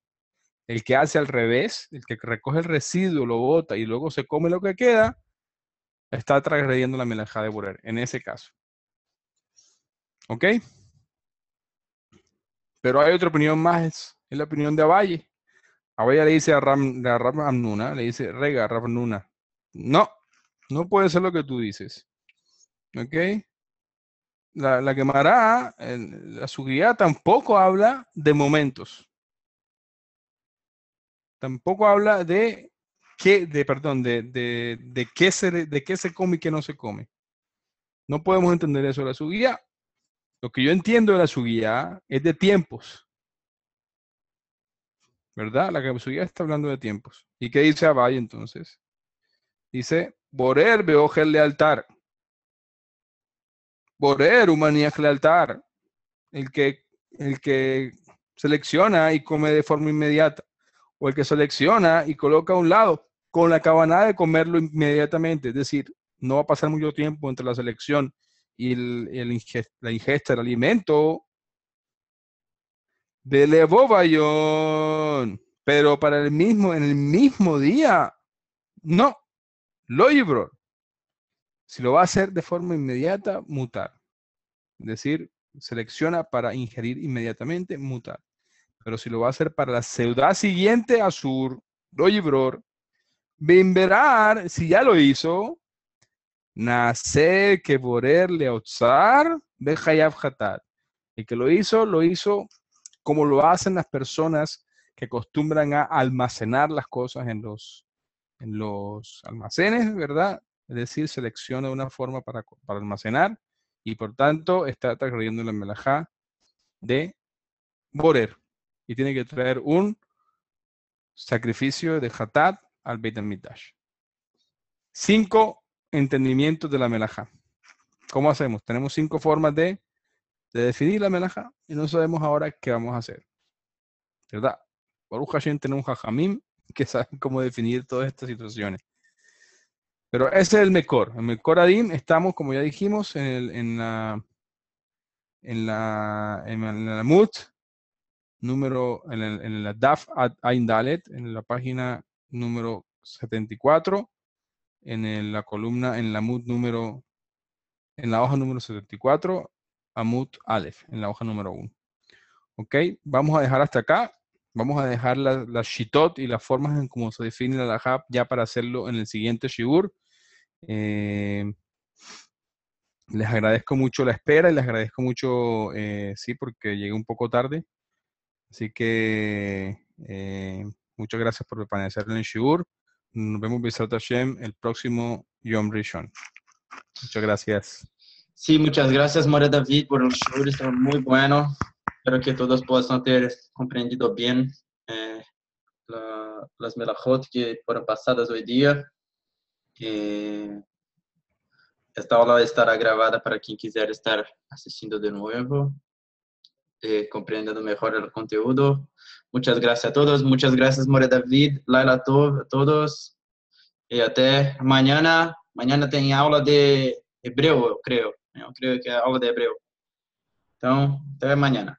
El que hace al revés, el que recoge el residuo, lo bota y luego se come lo que queda, está transgrediendo la melajá de borer, en ese caso. ¿Ok? Pero hay otra opinión más, es la opinión de Abaye. Abaye le dice a Rav Amnuna, le dice, rega, Rav Amnuna, no puede ser lo que tú dices. ¿Ok? La Gemara, la Sugía tampoco habla de momentos. Tampoco habla de qué se come y qué no se come. No podemos entender eso de la Sugía. Lo que yo entiendo de la Sugía es de tiempos. ¿Verdad? La Sugía está hablando de tiempos. ¿Y qué dice Abaye entonces? Dice, Borer beogel lealtar. Borer humaniach lealtar. El que selecciona y come de forma inmediata. O el que selecciona y coloca a un lado con la cabanada de comerlo inmediatamente. Es decir, no va a pasar mucho tiempo entre la selección y la ingesta del alimento. De levobayón. Pero en el mismo día, no. Loibro. Si lo va a hacer de forma inmediata, mutar. Es decir, selecciona para ingerir inmediatamente, mutar. Pero si lo va a hacer para la ciudad siguiente, Asur, Loibror, Bimberar, si ya lo hizo, Nacer que borer leotzar, Bejayav Hatat. El que lo hizo como lo hacen las personas que acostumbran a almacenar las cosas en los almacenes, ¿verdad? Es decir, selecciona una forma para almacenar y por tanto está transgrediendo la melajá de borer y tiene que traer un sacrificio de hatat al Beit HaMikdash. 5 entendimientos de la melajá. ¿Cómo hacemos? Tenemos 5 formas de definir la melajá y no sabemos ahora qué vamos a hacer. ¿Verdad? Baruch Hashem tenemos un jajamim que saben cómo definir todas estas situaciones. Pero ese es el Mekor. En Mekor Adim estamos, como ya dijimos, en la Mut, en la Daf Ain Dalet, en la página número 74, en la columna, en la hoja número 74, Amut Aleph, en la hoja número 1. Ok, vamos a dejar hasta acá. Vamos a dejar las shitot y las formas en cómo se define la lahab ya para hacerlo en el siguiente shiur. Les agradezco mucho la espera y les agradezco mucho, sí, porque llegué un poco tarde. Así que muchas gracias por permanecer en el shiur. Nos vemos, B'ezrat Hashem, el próximo Yom Rishon. Muchas gracias. Sí, muchas gracias, More David, por el show. Estaba muy bueno. Espero que todos puedan ter compreendido bien las melajot que fueron pasadas hoy día. Esta aula estará grabada para quien quiser estar assistindo de nuevo, compreendendo mejor el conteúdo. Muchas gracias a todos. Muchas gracias, More David, Laila, a todos. E até amanhã. Amanhã tem aula de hebreu, eu creio. Eu creio que é aula de hebreu. Então, até amanhã.